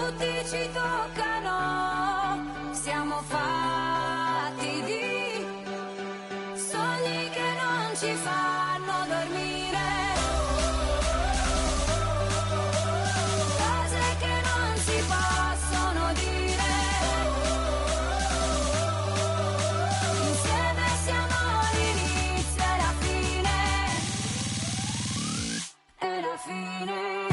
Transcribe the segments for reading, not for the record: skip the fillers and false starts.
tutti ci toccano, siamo fatti di sogni che non ci fanno dormire, cose che non si possono dire, insieme siamo l'inizio e la fine, e la fine.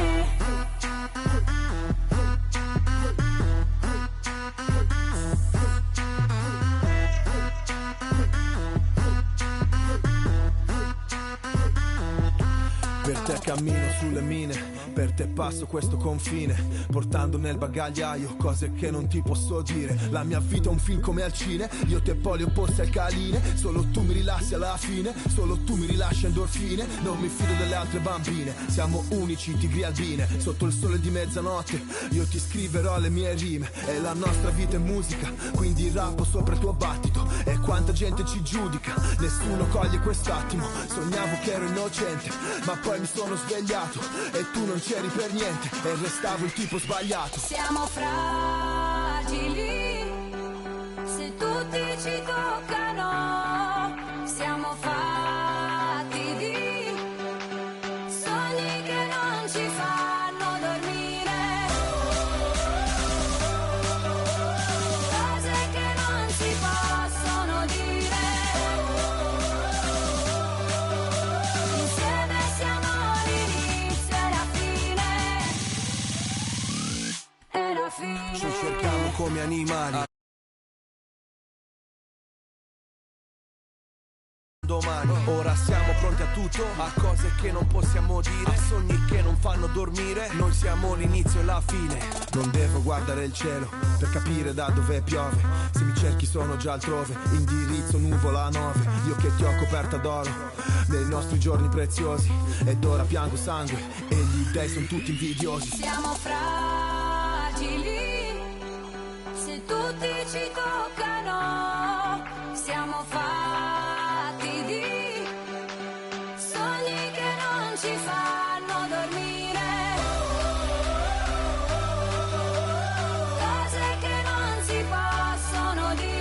Per te cammino sulle mine, per te passo questo confine, portando nel bagagliaio cose che non ti posso dire. La mia vita è un film come al cine, io te poli opposti al caline. Solo tu mi rilassi alla fine, solo tu mi rilasci endorfine. Non mi fido delle altre bambine, siamo unici tigri albine. Sotto il sole di mezzanotte io ti scriverò le mie rime. E la nostra vita è musica, quindi rappo sopra il tuo battito. E quanta gente ci giudica, nessuno coglie quest'attimo. Sognavo che ero innocente, ma poi mi sono svegliato e tu non c'eri per niente e restavo il tipo sbagliato. Siamo fragili, se tutti ci toccano, siamo fatti di sogni che non ci fanno dormire, cose che non si possono dire, insieme siamo l'inizio e la fine, e la fine. Ci cerchiamo come animali. Domani, ora siamo pronti a tutto, a cose che non possiamo dire, a sogni che non fanno dormire. Noi siamo l'inizio e la fine. Non devo guardare il cielo per capire da dove piove. Se mi cerchi sono già altrove, indirizzo nuvola 9. Io che ti ho coperta d'oro nei nostri giorni preziosi, ed ora piango sangue e gli dei sono tutti invidiosi. Siamo fragili, se tutti ci toccano, siamo fatti di sogni che non ci fanno dormire, cose che non si possono dire.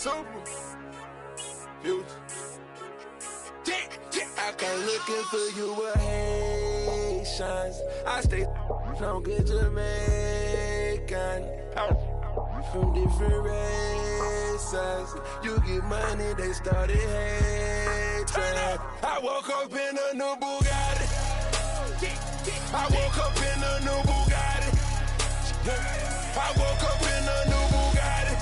Super future. I come looking for you with Haitians. I stay from good Jamaican. From different races. You get money, they started hating. I woke up in a new Bugatti. I woke up in a new Bugatti. I woke up in a new Bugatti.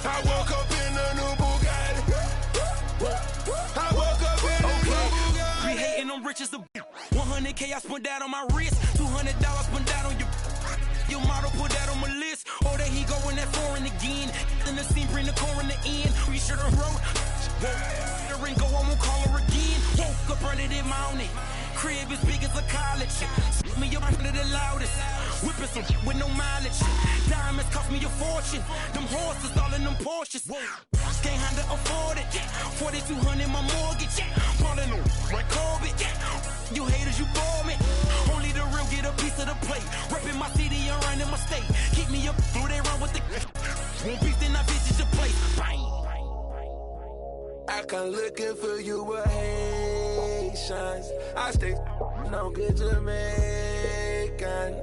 I woke up in a new Bugatti. I woke up in a new Bugatti. Be hating, I'm rich as a 100K I spent that on my wrist. $200 spent that on your model, put that on my list. Oh, there he going that foreign again. In the scene, bring the core in the end. We should've wrote. The ring go, I won't call her again. Woke up early this morning. Crib as big as a college. Me up under the loudest. Whipping some with no mileage. Diamonds cost me a fortune. Them horses all in them Porsches. Can't handle afford it. 4,200 my mortgage. Falling on my Corbett. You haters, you bore me. Only the real get a piece of the plate. Repping my city and running my state. Keep me up through they run with the. Won't beef, then I visit your place. Bang. I come looking for you with Haitians. I stay no good Jamaican.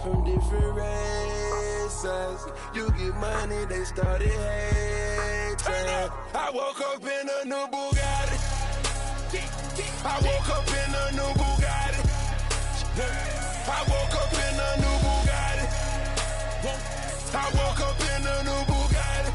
From different races. races. You get money, they started hating. I woke up in a new Bugatti. I woke up in a new Bugatti. I woke up in a new Bugatti. I woke up in a new Bugatti.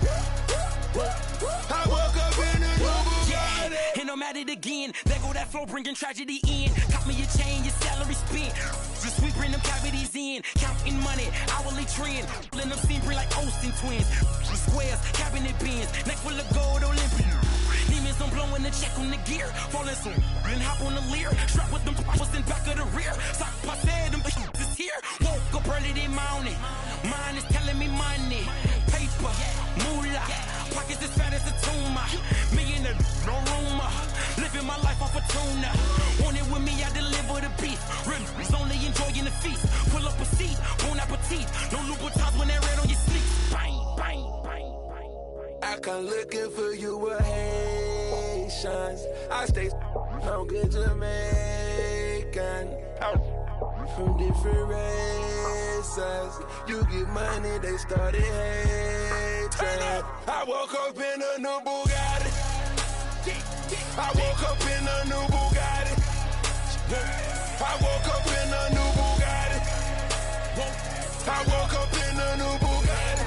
I woke up in a new Bugatti. And I'm at it again. There go that flow, bringing tragedy in. Cop me your chain, your salary spent. Just sweeping them cavities in. Counting money, hourly trend. Pulling them scene like Olsen twins. Squares, cabinet bins. Neck full of gold, Olympian. Demons, I'm blowing the check on the gear. Falling soon, and hop on the leer. Strap with them poppers in back of the rear. Sock passe, them is here. Woke up early this morning. Mine is telling me money. Paper, moolah. Pockets as fat as a tumor. Millionaire, no rumor. Living my life off a tuna. Want it with me, I deliver the beef. Rims only enjoying the feast. Pull up a seat, bon appetit. No Louboutins when they're red on your sneaks. Bang, bang, bang, bang. I come looking for you with Haitians. I stay on good Jamaican. From different races. You get money, they started hating. I woke up in a new Bugatti. I woke up in a new Bugatti. I woke up in a new Bugatti. I woke up in a new Bugatti.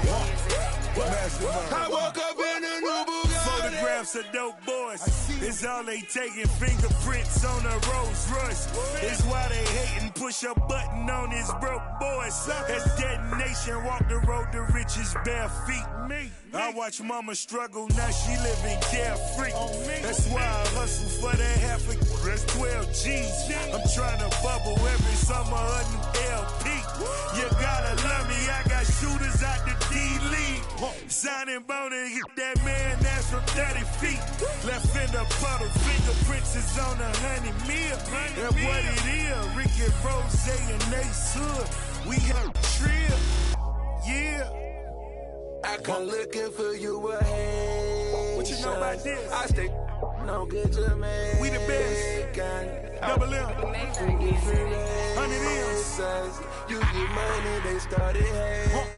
I woke up in a new Bugatti. Photographs of dope boys. It's all they taking. Fingerprints on a Rolls Royce. It's why they hating. Push a button on his broke boys. That's detonation. Walk the road to riches bare feet. I watch mama struggle. Now she living carefree. That's why I hustle for that half a. That's 12 G's. I'm trying to bubble every summer a new LP. You gotta love me. I got shooters out the D-League. Signing bone and hit that man that's from 30 feet. Left in the puddle, fingerprints is on 100 mil. That's what it is. Ricky Rose and Ace Hood. We got trip. Yeah. I come looking for you with Haitians. What you know about this? I stay on good Jamaican. We the best. Double M. From different 100 M's. races. You get money, they started hating.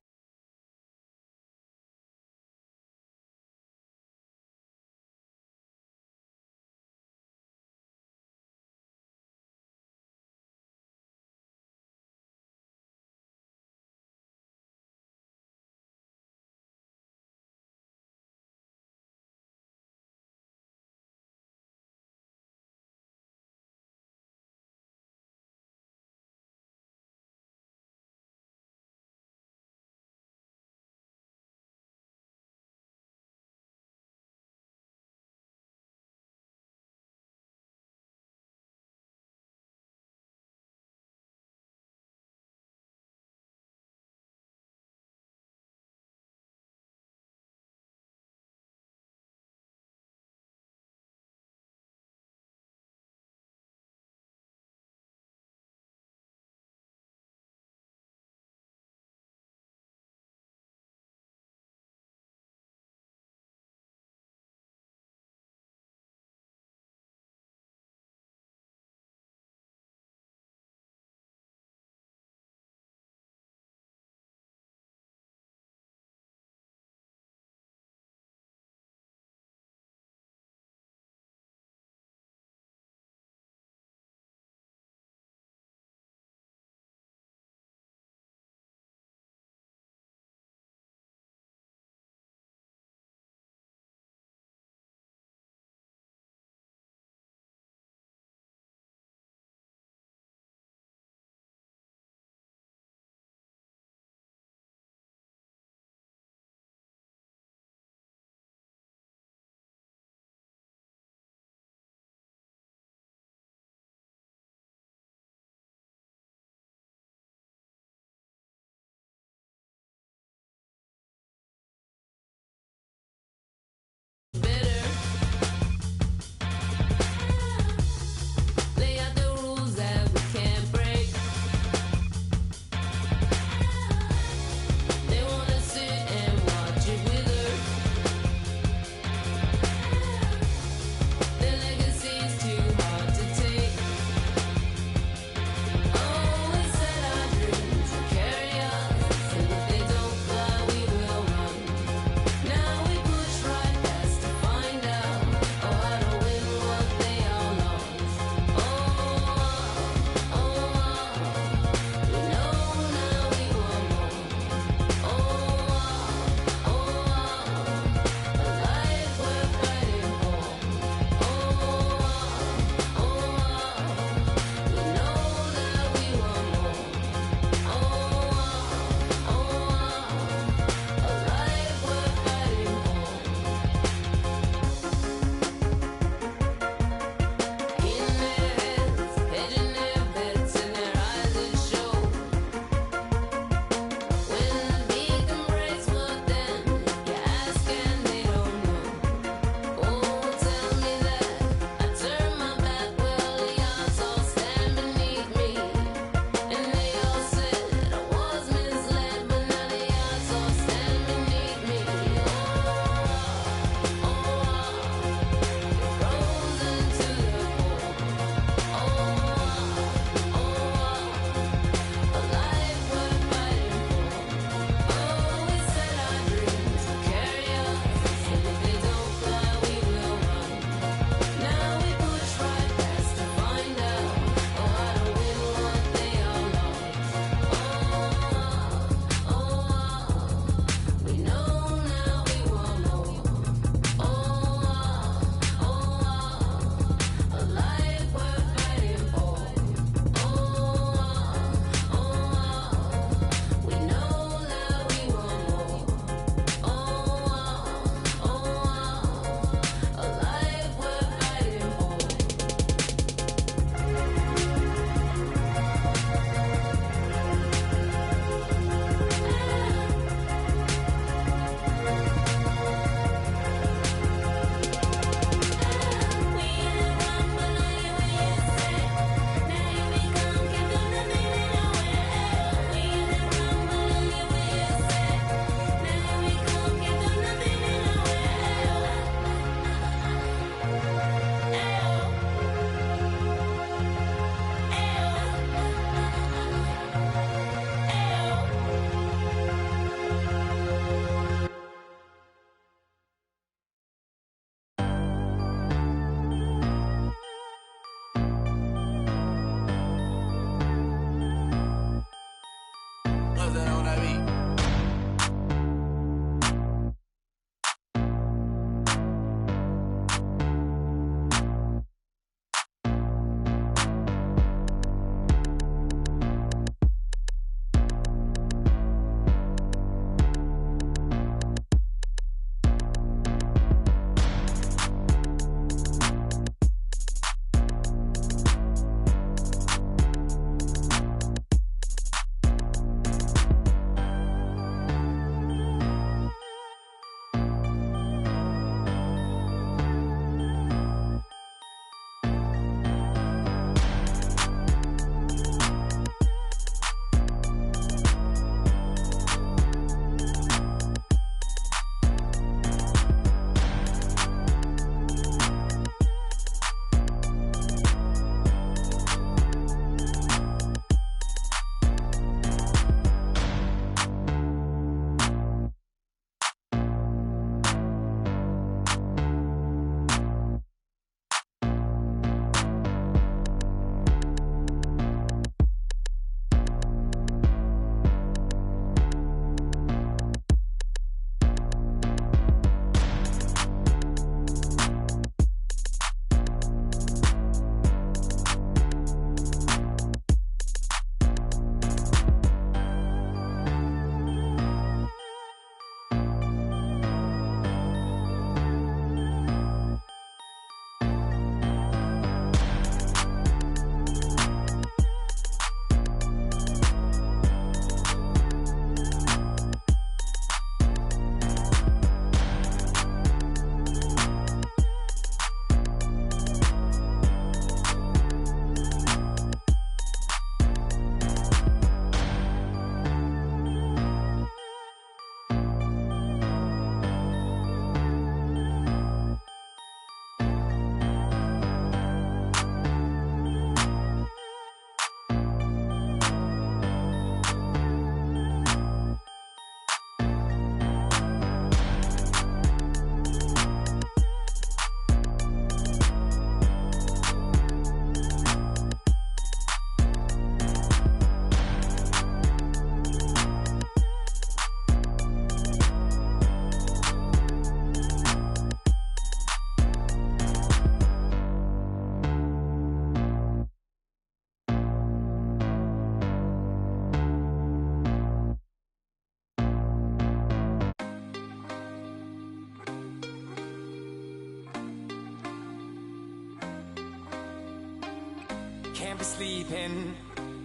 can't be sleeping,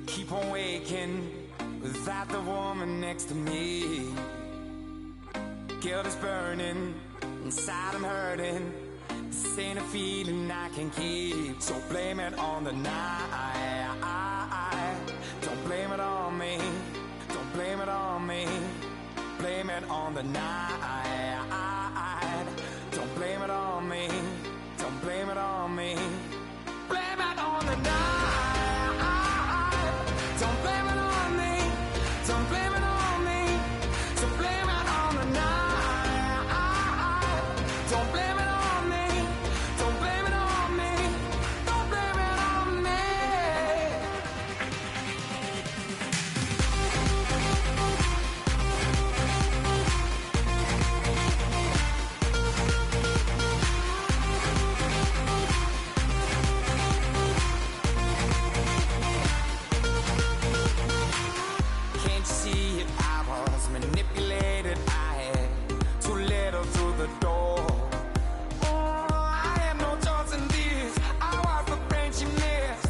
keep on waking without the woman next to me. Guilt is burning, inside I'm hurting. This ain't a feeling I can keep, so blame it on the night. Don't blame it on me, don't blame it on me. Blame it on the night. Don't blame it on me, don't blame it on me. Blame it on the night. Don't blame it on me, don't blame it on me. So blame it on the night. Don't blame it on me, don't blame it on me. Don't blame it on me. Can't you see it? I was manipulated. I had too little through the door. Oh, I had no choice in this. I was the friend she missed.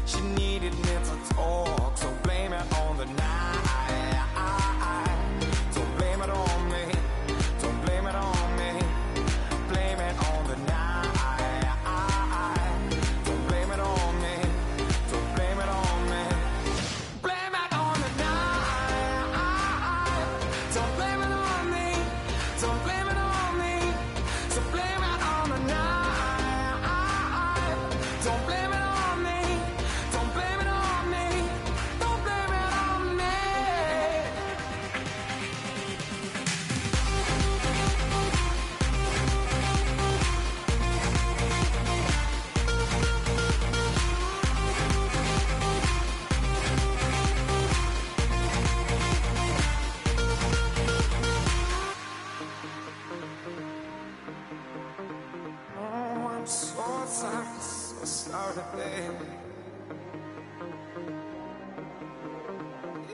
She needed me to talk, so blame it on the night. Don't blame it on me, don't blame it on me. Blame it on the night. Don't blame it on me, don't blame it on me. Blame it on the night. Don't blame it on me, don't blame it on me. So blame it on the night. Don't blame it on me, don't blame it on me. Don't blame it on me. Oh, I'm so sorry, baby.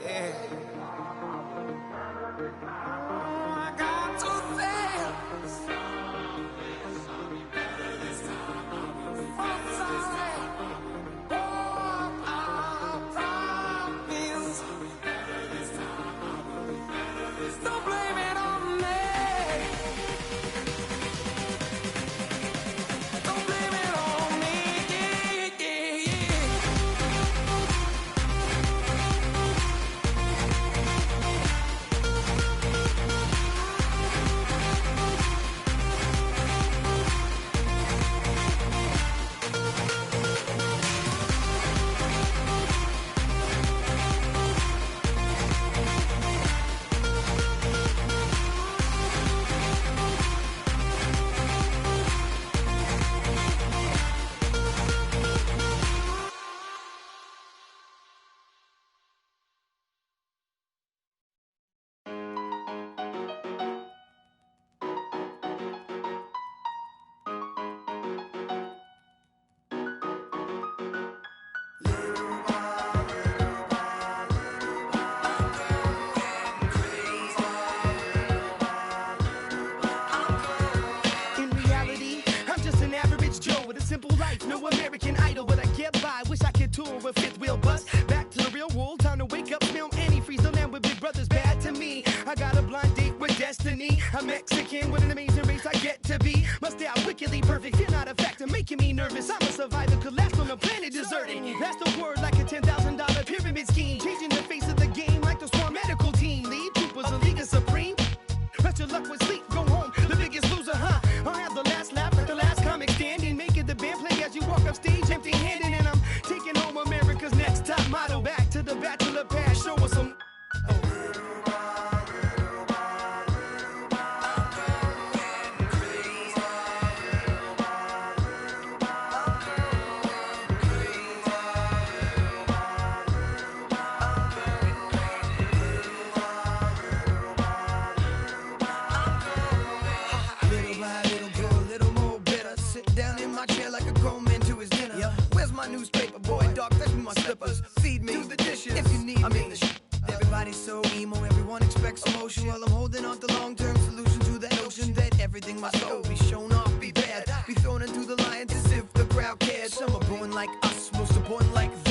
Yeah. Oh, I got to say, I'm sorry. Oh, I promise. Don't blame it on me. Don't blame it on me. Yeah, yeah, yeah. In reality, I'm just an average Joe with a simple life, no American Idol, but I get by. Wish I could tour with fifth wheel bus. Back to the real world, time to wake up, film antifreeze, the land with big brothers bad to me. I got a blind date with destiny. I'm Mexican with an amazing race I get to be. Must stay out wickedly perfect, you're not a factor, making me nervous. I'm a survivor, could last on a planet deserted. That's the word, like a $10,000 pyramid scheme, changing the face of the game like the Swarm medical team. Lead troopers, a league of supreme. Rest your luck with sleep, go home, the biggest loser, huh? I'll have the last laugh like the last comic standing. Making the band play as you walk up stage empty-handed. And I'm taking home America's next top model. Back to the bachelor pad, show us some. Little by little, go a little more bitter. Sit down in my chair like a grown man to his dinner. Where's my newspaper, boy? Dog, fetch me my slippers. Feed me, do the dishes if you need me. Everybody's so emo, everyone expects emotion. Well, I'm holding on to long-term solution to that notion that everything must go, be shown off, be bad, be thrown into the lions as if the crowd cared. Some are born like us, most are born like them.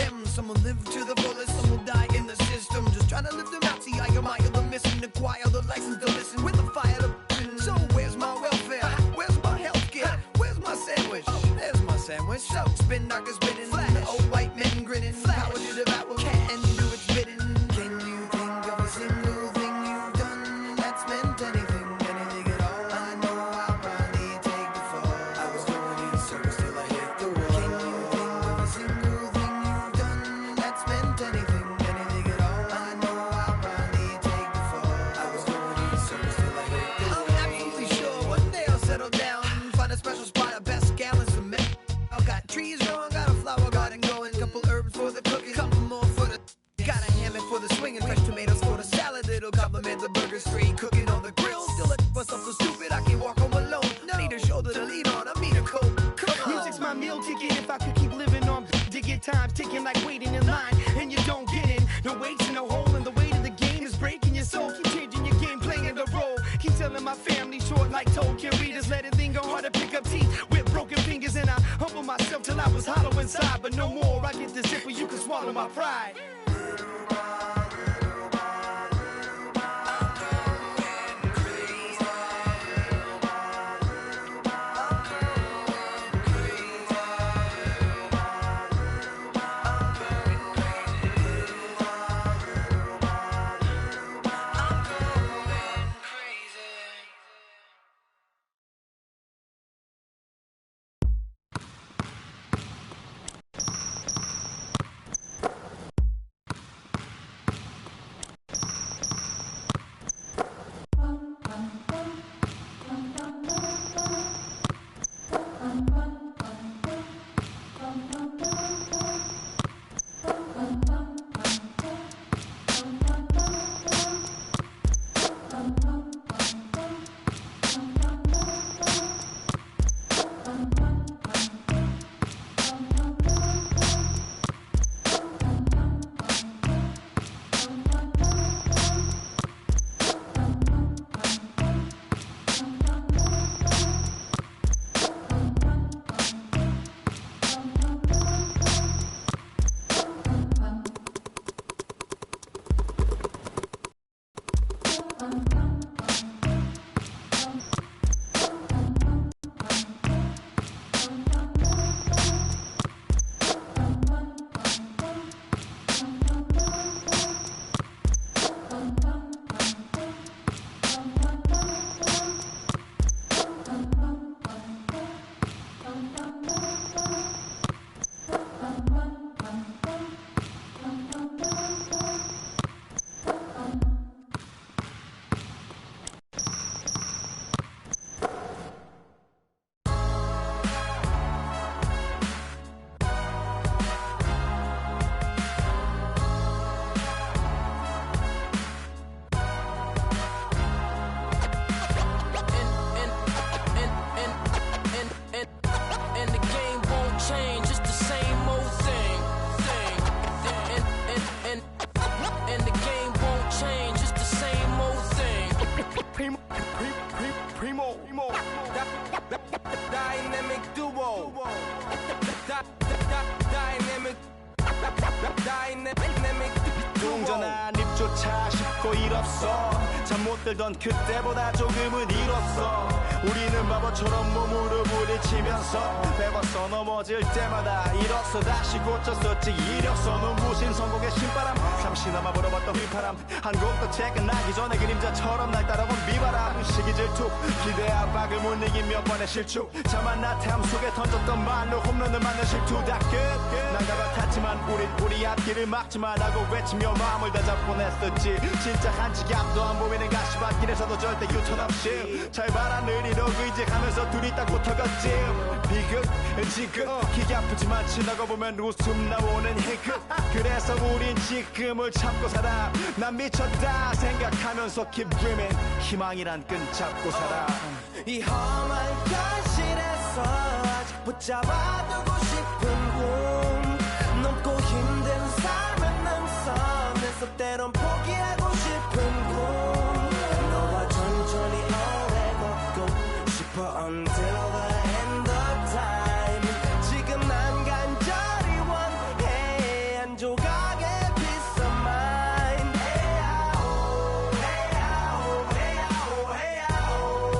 inside, but no more. I get this zipper, you can swallow my pride. Dynamic duo. Dynamic 동전한 입조차 쉽고 일 없어. 잠 못 들던 그때보다 조금은 일었어. 우리는 바보처럼 몸으로 부딪히면서 배웠어. 넘어질 때마다 일었어. 다시 고쳤었지. 이력서 눈부신 성공의 신바람. 잠시나마 불어봤던 휘파람. 한 곡도 퇴근하기 전에 그림자처럼 날 따라온 비바람. 시기 질투 기대 압박을 못 이긴 몇 번의 실축. 자만 나탐 속에 던졌던 말로 홈런을 맞는 실투. 다 끝 난가 같았지만 우리 앞길을 막지 말라고 외치며 마음을 다잡곤 했었지. 진짜 한 치 앞도 안 보이는 가시밭길에서도 절대 유턴 없이 잘 봐라 느리도록 의지하면서 둘이 딱 붙어갔지. 비극 지극 기가 아프지만 지나고 보면 웃음 나오는 희극. 그래서 우린 지금을 참고 살아. 난 미쳤다 생각하면서 keep dreaming. 희망이란 끈 잡고 살아. 이 험한 현실에서 아직 붙잡아두고 싶은 꿈. 넘고 힘든 삶의 능선에서 때론 포기하고 싶은 꿈. 너와 천천히 오래 걷고 싶어 until the end of time. 지금 난 간절히 원해 한 조각의 peace of mind. 헤야오 헤야오 헤야오 헤야오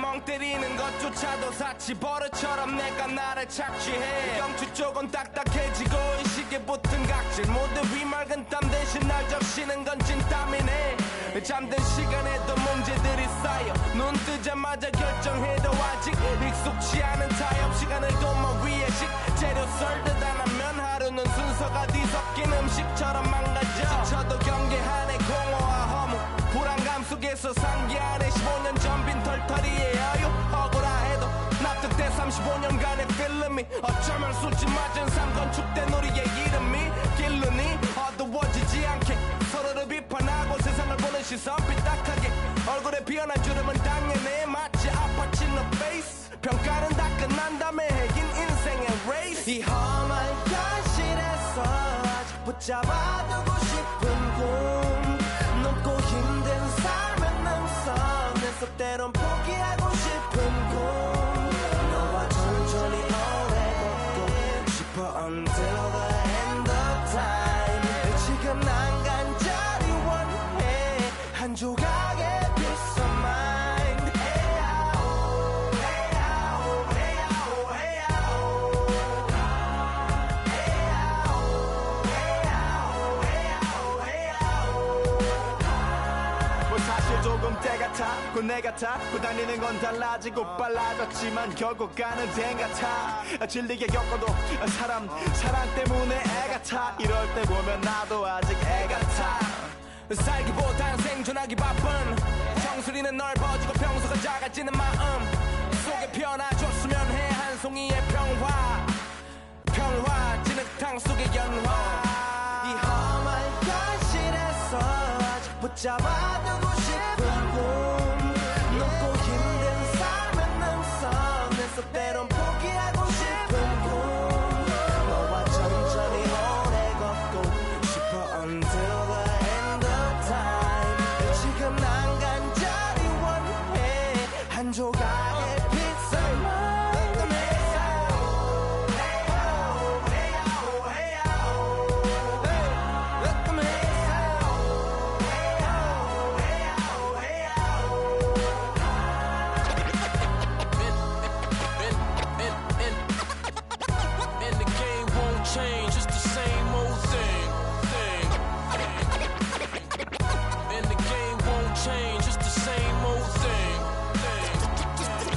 멍 때리는 것조차도 사치 버릇처럼 내가 나를 착취해. 경추 쪽은 딱딱해지고 의식에 붙은 각질. 모두 비맑은 땀 대신 날 적시는 건 찐땀이네. 잠든 시간에도 문제들이 쌓여 눈 뜨자마자 결정해도 아직 익숙치 않은 타협. 시간을 돈만 위해 식재료 썰듯 안 하면 하루는 순서가 뒤섞인 음식처럼 망가져. 지쳐도 경계하네 공허와 허무. 불안감 속에서 상기하네 15년 전 빈 털터리의 여유. 억울해도 납득돼 35년간의 필름이 어쩌면 수치 맞은 삶 건축된 우리의 이름이 길르니 어두워지지 않게 서로를 비판하고 세상을 보는 시선 삐딱하게. 얼굴에 피어난 주름은 당연해 마치 아파친 너 페이스. 평가는 다 끝난 다음에 핵인 인생의 레이스. 이 험한 현실에서 아직 붙잡아두고 싶은 꿈. 넘고 힘 자꾸 내가 닿고 다니는 건 달라지고 빨라졌지만 결국 가는 된 같아. 질리게 겪어도 사람 때문에 애가 타. 이럴 때 보면 나도 아직 애 같아. 살기보단 생존하기 바쁜 정수리는 넓어지고 평소가 작아지는 마음 속에 변화줬으면 해. 한 송이의 평화 진흙탕 속의 연화. 이 험한 현실에서 아직 붙잡아두고 싶은 꿈, 높고 힘든 삶의 능선에서 때론 포기하고 싶은 꿈, 너와 천천히 오래 걷고 싶어 until the end of time. 지금 난 간절히 원해 한 조각의 피자만. Change, it's the same old thing. And the game won't change, it's the same old thing.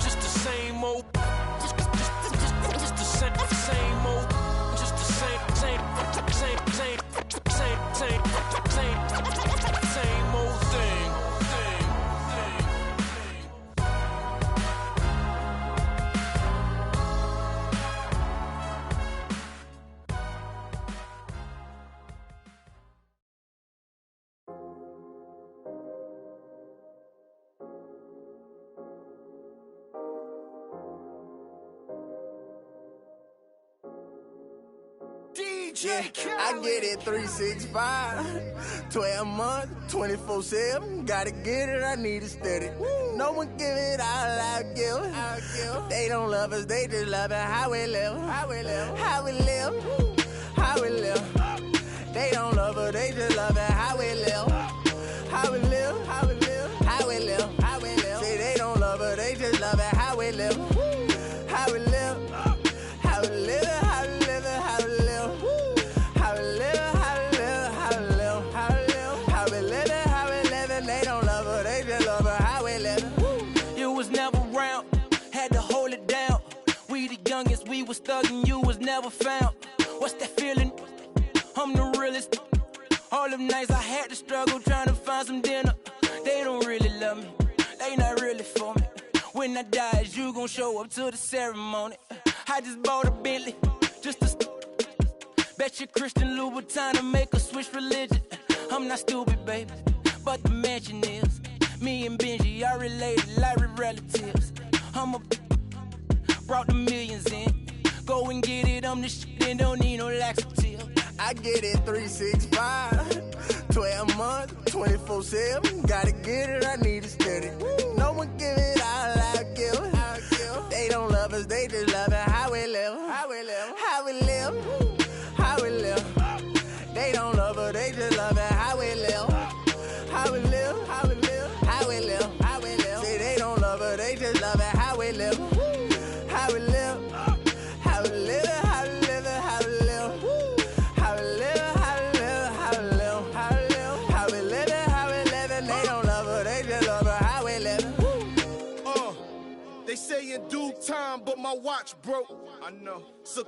Just the same old. Just the same old. Just the same old thing. Yeah, I get it 365, 12 months, 24/7. Gotta get it, I need it steady. No one give it all I give. They don't love us, they just love it how we live. How we live. How we live. They don't love us, they just love it how we live. How we live. How we live. How we live. How we live. Say they don't love us, they just love it how we live. How we live. How we live. How we live. How we live. They don't love her, they just love her how we live. You was never around, had to hold it down. We the youngest, we was thuggin', you was never found. What's that feeling? I'm the realest. All them nights I had to struggle trying to find some dinner. They don't really love me, they not really for me. When I die, is you gon' show up to the ceremony? I just bought a Bentley, just to bet you Christian Louboutin to make a switch religion. I'm not stupid, baby, but the mansion is. Me and Benji are related like we're relatives. Brought the millions in. Go and get it, I'm the shit and don't need no laxative. I get it 365, 12 months, 24/7. Gotta get it, I need it steady. No one give it all I give. They don't love us, they just love it how we live. How we live. How we live. How we live. They don't love us, they just love it how we live. How we live. How we live. How we live. How we live. Say they don't love us, they just love it how we live. How we live. How we live. How we live. How we live. How we live. How we live. How we live. How we live. How we live. How we live. They don't love us, they just love it how we live. They say in due time, but my watch broke. I know. So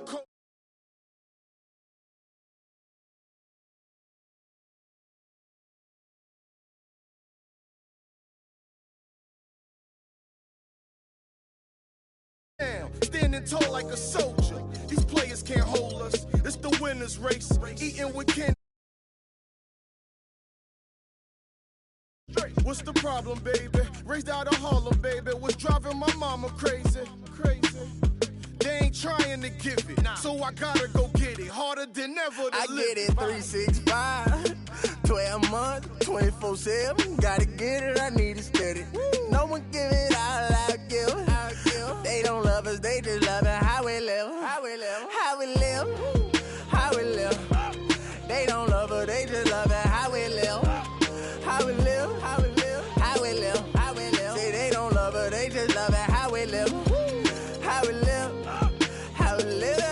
standing tall like a soldier. These players can't hold us. It's the winner's race. Eating with Ken. What's the problem, baby? Raised out of Harlem, baby. What's driving my mama crazy? They ain't trying to give it, so I gotta go get it. Harder than ever to I live. get it 365, 12 months, 24/7. Gotta get it, I need it steady. No one give it all I give. They don't love us, they just love it how we live. How we live. How we live. How we live. They don't love us, they just love it how we live. How we live. How we live. How we live. How we live. Say they don't love us, they just love it how we live. How we live. How we live. How we live.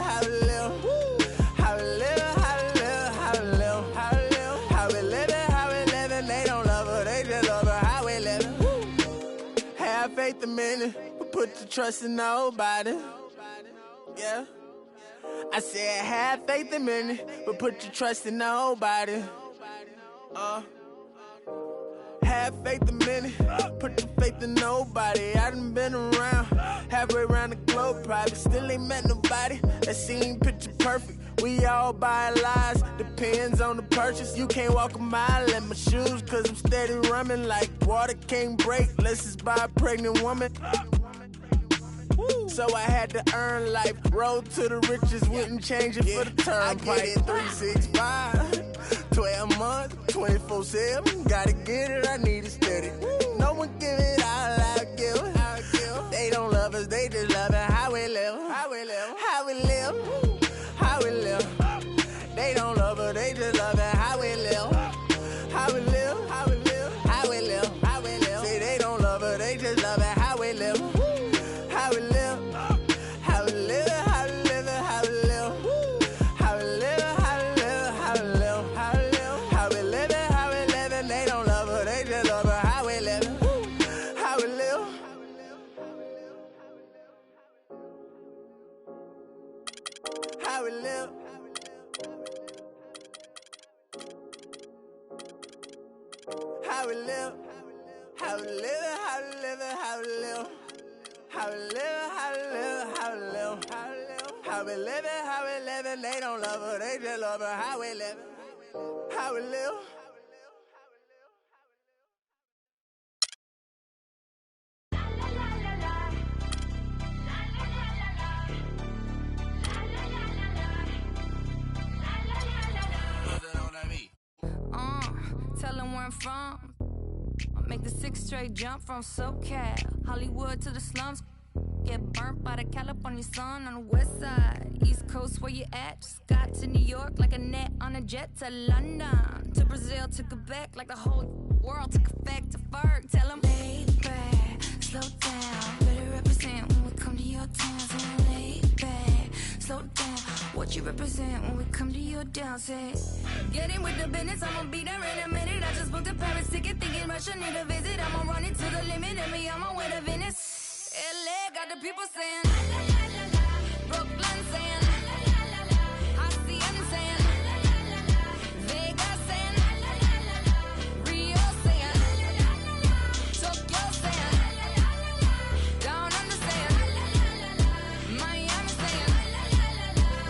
How we live. How we live. How we live. How we live. How we live. How we live. How we live. They don't love us, they just love it how we live. minute, but put your trust in nobody. Yeah. I said have faith in minute, but put your trust in nobody. Have faith a minute, put your faith in nobody. I done been around, halfway around the globe, probably still ain't met nobody that seem picture perfect. We all buy lies, depends on the purchase. You can't walk a mile in my shoes, cause I'm steady running like water can't break. Let's just buy a pregnant woman. So I had to earn life, road to the riches, wouldn't change it for the turnpike. I get it 365, 12 months, 24/7. Gotta get it, I need it steady. No one give it all, I give it. They don't love us, they just love it. How we live, how we live, how we live, how we live. They don't love us, they just love it. How we live, how we live, how we live, how we live, how we live. Say they don't love us, they just love it. How we live, how we live, how we live, how we live, how we live, how we live, how we live, how we live, how we live, how we live, how we live. And they don't love her, they just love her. How we live, how we live, how we live. How we live, how we live, how we live, how we live. How we live, how we live, how we live, how we live, how we live, how we live, and they don't love her, they just love her. How we live, how we live. Tell them where I'm from. I'll make the 6 straight jump from SoCal, Hollywood to the slums. Get burnt by the California sun on the west side. East Coast, where you at? Just got to New York like a net on a jet to London. To Brazil, to Quebec, like the whole world took effect to Ferg. Tell them, lay back, slow down. Better represent when we come to your town. So lay back, slow down. What you represent when we come to your town? Say, get in with the business, I'ma be there in a minute. I just booked a Paris ticket, thinking Russia need a visit. I'ma run it to the limit, and me on my way to Venice. LA got the people saying, Brooklyn saying, Hacienda saying, Vegas saying, Rio saying, Tokyo saying, Down Under saying, Miami saying,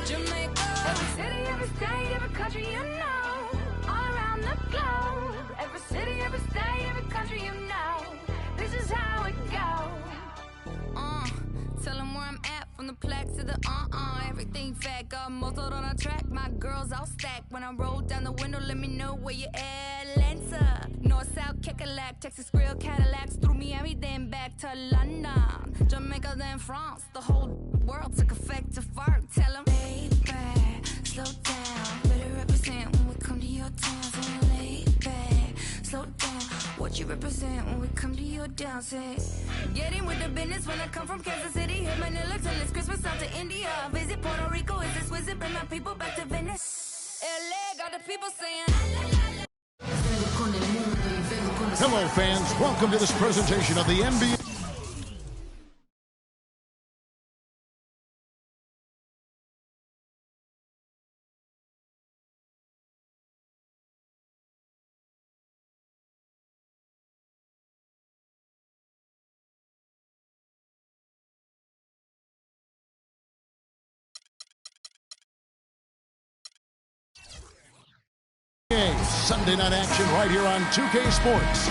Jamaica. Every city, every state, every country you know, all around the globe. Every city, every state, every country you know, this is how it goes. Tell them where I'm at, from the plaque to the everything fat, got muzzled on a track. My girls all stacked. When I roll down the window, let me know where you at. Atlanta, North, South, Kekalak, Texas Grill, Cadillacs, through Miami, then back to London, Jamaica, then France. The whole world took effect to fart. Tell them, lay back, slow down. Better represent when we come to your town. So lay back, slow down. What you represent when we come to your town? Say, get in with the business when I come from Kansas City. Hit Manila till it's Christmas, out to India. Visit Puerto Rico, is this wizard? Bring my people back to Venice. LA got the people saying. Hello, fans. Welcome to this presentation of the NBA. Sunday night action right here on 2K Sports.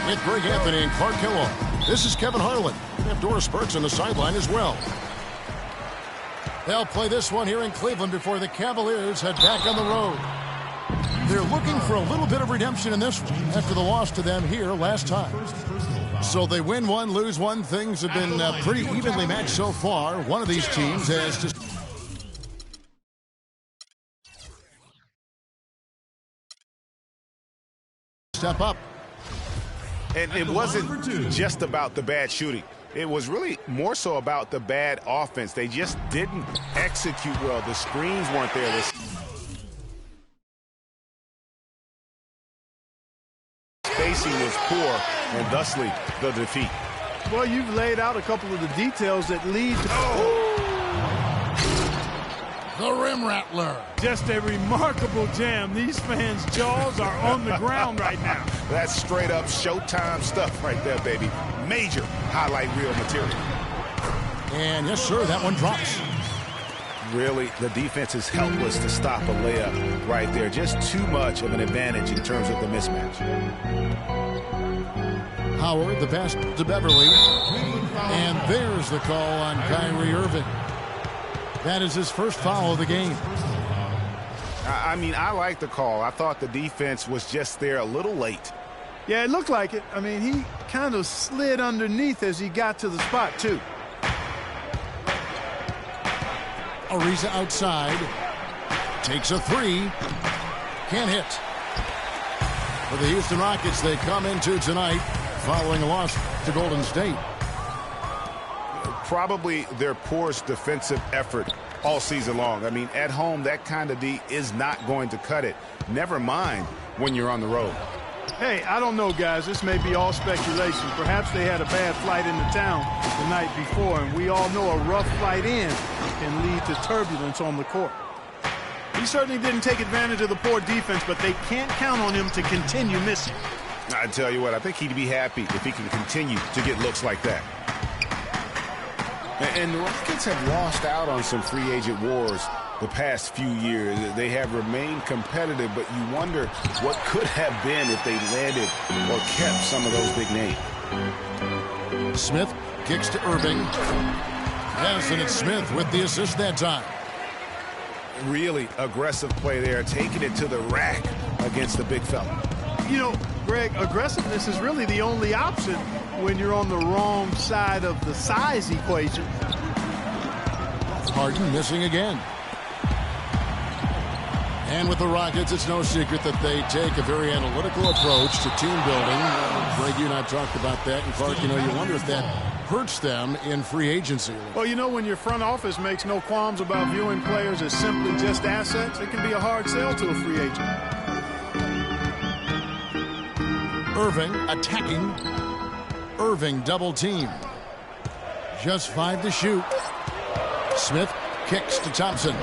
With Greg Anthony and Clark Kellogg. This is Kevin Harlan. We have Doris Burks on the sideline as well. They'll play this one here in Cleveland before the Cavaliers head back on the road. They're looking for a little bit of redemption in this one after the loss to them here last time. So they win one, lose one. Things have been pretty evenly matched so far. One of these teams has just... step up. And it wasn't just about the bad shooting. It was really more so about the bad offense. They just didn't execute well. The screens weren't there. The spacing was poor, and thusly the defeat. Well, you've laid out a couple of the details that lead to... The rim rattler. Just a remarkable jam. These fans' jaws are on the ground right now. That's straight up Showtime stuff right there, baby. Major highlight reel material. And yes, sir, that one drops. Really, the defense is helpless to stop a layup right there. Just too much of an advantage in terms of the mismatch. Howard, the pass to Beverly. And there's the call on Kyrie Irving. That is his first foul of the game. I mean, I like the call. I thought the defense was just there a little late. Yeah, it looked like it. I mean, he kind of slid underneath as he got to the spot, too. Ariza outside. Takes a three. Can't hit. For the Houston Rockets, they come into tonight following a loss to Golden State. Probably their poorest defensive effort all season long. I mean, at home, that kind of D is not going to cut it. Never mind when you're on the road. Hey, I don't know, guys. This may be all speculation. Perhaps they had a bad flight into town the night before, and we all know a rough flight in can lead to turbulence on the court. He certainly didn't take advantage of the poor defense, but they can't count on him to continue missing. I tell you what, I think he'd be happy if he can continue to get looks like that. And the Rockets have lost out on some free agent wars the past few years. They have remained competitive, but you wonder what could have been if they landed or kept some of those big names. Smith kicks to Irving. Yes, and it's Smith with the assist that time. Really aggressive play there, taking it to the rack against the big fella. You know, Greg, aggressiveness is really the only option when you're on the wrong side of the size equation. Harden missing again. And with the Rockets, it's no secret that they take a very analytical approach to team building. Greg, you and I talked about that. And Clark, you wonder if that hurts them in free agency. Well, when your front office makes no qualms about viewing players as simply just assets, it can be a hard sell to a free agent. Irving attacking. Irving double team. Just 5 to shoot. Smith kicks to Thompson.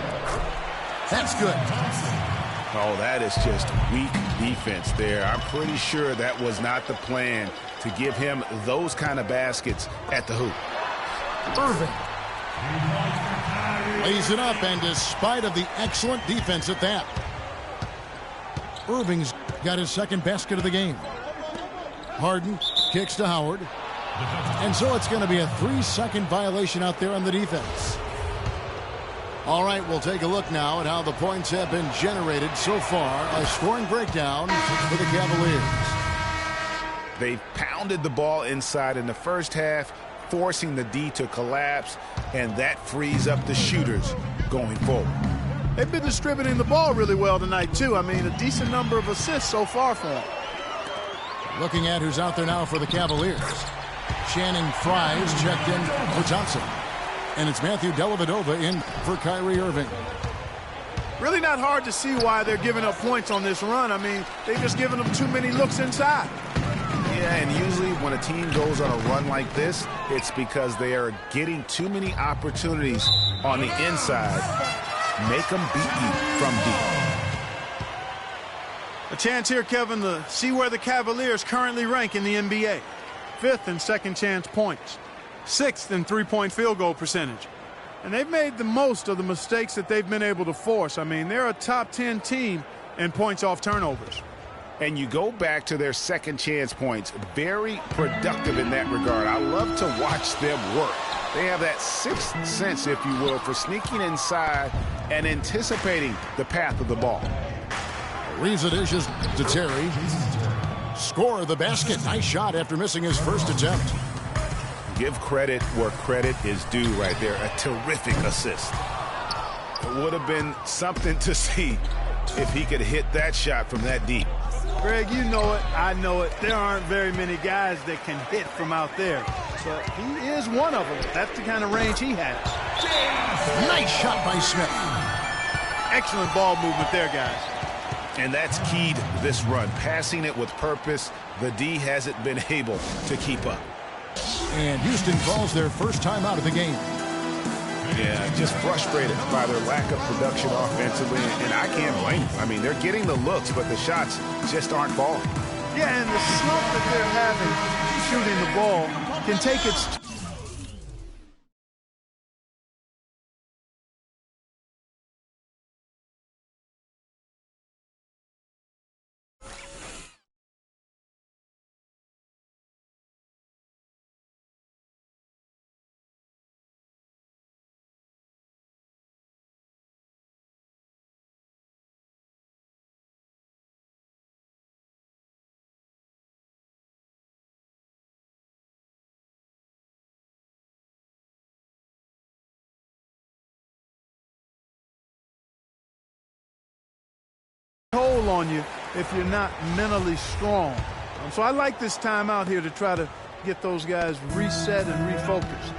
That's good. Oh, that is just weak defense there. I'm pretty sure that was not the plan to give him those kind of baskets at the hoop. Irving lays it up, and despite of the excellent defense at that, Irving's got his second basket of the game. Harden kicks to Howard. And so it's going to be a 3-second violation out there on the defense. All right, we'll take a look now at how the points have been generated so far. A scoring breakdown for the Cavaliers. They pounded the ball inside in the first half, forcing the D to collapse, and that frees up the shooters going forward. They've been distributing the ball really well tonight, too. I mean, a decent number of assists so far for them. Looking at who's out there now for the Cavaliers. Channing Frye's checked in for Thompson. And it's Matthew Dellavedova in for Kyrie Irving. Really not hard to see why they're giving up points on this run. I mean, they've just given them too many looks inside. Yeah, and usually when a team goes on a run like this, it's because they are getting too many opportunities on the inside. Make them beat you from deep. A chance here, Kevin, to see where the Cavaliers currently rank in the NBA. 5th in second chance points. 6th in three-point field goal percentage. And they've made the most of the mistakes that they've been able to force. I mean, they're a top 10 team in points off turnovers. And you go back to their second chance points. Very productive in that regard. I love to watch them work. They have that sixth sense, if you will, for sneaking inside and anticipating the path of the ball. Reeves it dishes to Terry. Score the basket. Nice shot after missing his first attempt. Give credit where credit is due right there. A terrific assist. It would have been something to see if he could hit that shot from that deep. Greg, you know it. I know it. There aren't very many guys that can hit from out there. But he is one of them. That's the kind of range he has. Nice shot by Smith. Excellent ball movement there, guys. And that's keyed this run. Passing it with purpose. The D hasn't been able to keep up. And Houston calls their first time out of the game. Yeah, just frustrated by their lack of production offensively, and I can't blame them. I mean, they're getting the looks, but the shots just aren't falling. Yeah, and the slump that they're having shooting the ball can take its... Hold on you if you're not mentally strong. So I like this time out here to try to get those guys reset and refocused.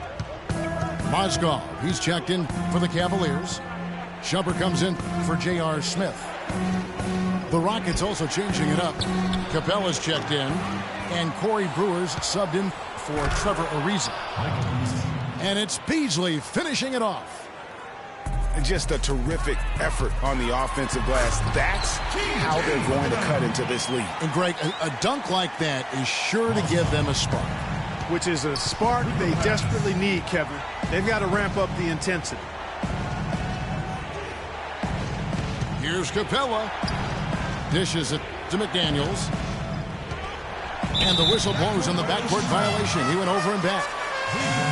Mozgov, he's checked in for the Cavaliers. Shumpert comes in for J.R. Smith. The Rockets also changing it up. Capella's checked in, and Corey Brewer's subbed in for Trevor Ariza. And it's Beasley finishing it off. Just a terrific effort on the offensive glass. That's how they're going to cut into this league. And Greg, a dunk like that is sure to give them a spark. Which is a spark they desperately need, Kevin. They've got to ramp up the intensity. Here's Capella. Dishes it to McDaniels. And the whistle blows on the backcourt violation. He went over and back.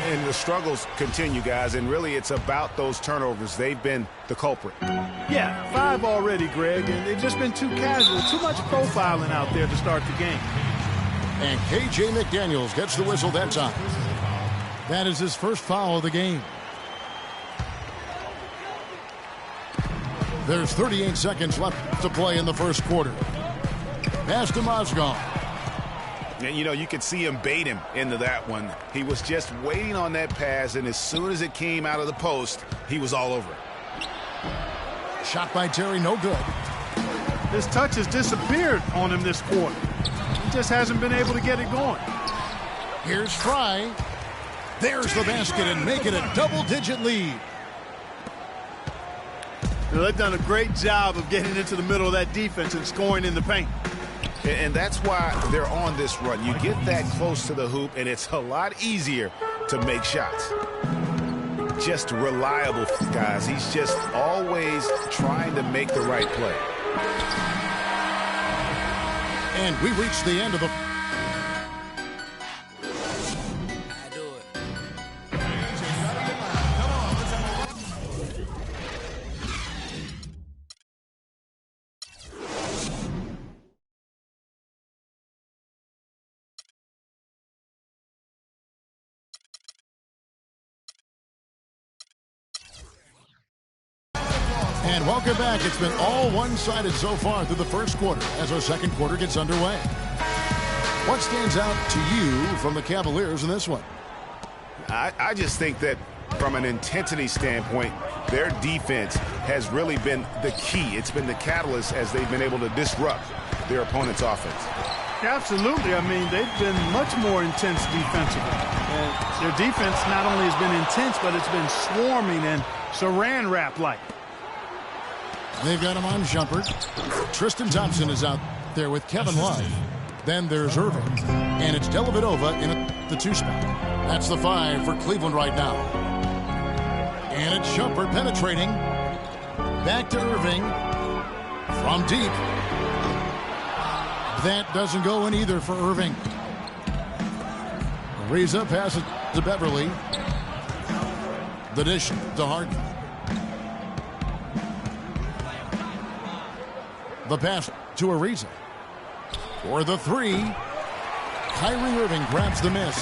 And the struggles continue, guys, and really it's about those turnovers. They've been the culprit. Yeah, 5 already, Greg, and they've just been too casual, too much profiling out there to start the game. And K.J. McDaniels gets the whistle that time. That is his first foul of the game. There's 38 seconds left to play in the first quarter. Pass to Mozgov. And, you know, you could see him bait him into that one. He was just waiting on that pass, and as soon as it came out of the post, he was all over it. Shot by Terry, no good. His touch has disappeared on him this quarter. He just hasn't been able to get it going. Here's Fry. There's the basket and make it a double-digit lead. They've done a great job of getting into the middle of that defense and scoring in the paint. And that's why they're on this run. You get that close to the hoop, and it's a lot easier to make shots. Just reliable, guys. He's just always trying to make the right play. And we reach the end of the... And welcome back. It's been all one-sided so far through the first quarter as our second quarter gets underway. What stands out to you from the Cavaliers in this one? I just think that from an intensity standpoint, their defense has really been the key. It's been the catalyst as they've been able to disrupt their opponent's offense. Absolutely. I mean, they've been much more intense defensively. And their defense not only has been intense, but it's been swarming and saran wrap-like. They've got him on Shumpert. Tristan Thompson is out there with Kevin Love. Then there's Irving. And it's Dellavedova in the 2 spot. That's the 5 for Cleveland right now. And it's Shumpert penetrating. Back to Irving. From deep. That doesn't go in either for Irving. Ariza passes to Beverly. The dish to Harden. The pass to Ariza. For the 3. Kyrie Irving grabs the miss.